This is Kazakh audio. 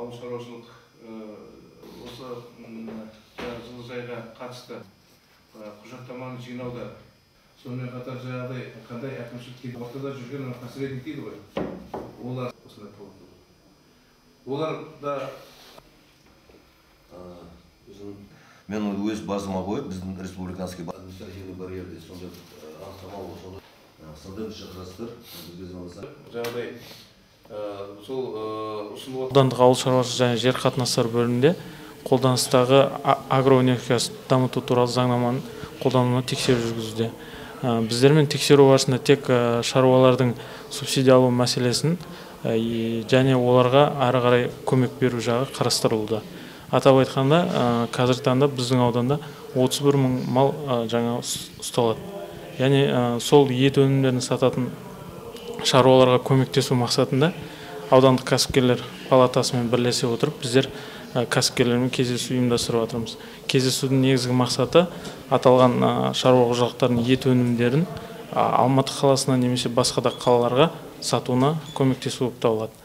ауыл шаруашылық осы жылыжайға қатысты құжаттаманы жинауда, сонымен қатар жаңағыдай қандай әкімшілік ортада жүрген посредник дейді ғой, олар осындай болады. Олар да мен өз базыма қойып, біздің республиканский административный барьерде сондай анықтама болса, сондай шақырастыр, бізге звондаса. Жаңағыдай сол ұсынылып аудандық ауыл шаруашылығы және жер қатынастары бөлімінде қолданыстағы агроөнеркәсіп дамыту туралы заңнаманың қолдануына тексеру жүргізуде. Біздермен тексеру барысында тек шаруалардың субсидия алу мәселесін және оларға ары қарай көмек беру жағы қарастырылуда. Атап айтқанда, қазіргі таңда біздің ауданда 31 мың мал жаңа ұсталады. Яғни сол ет өнімдерін сататын шаруаларға көмектесу мақсатында аудандық кәсіпкерлер палатасымен бірлесе отырып, біздер кәсіпкерлермен кездесу ұйымдастырып жатырмыз. Кездесудің негізгі мақсаты аталған шаруа қожалықтарының ет өнімдерін Алматы қаласына немесе басқа да қалаларға сатуына көмектесу болып табылады.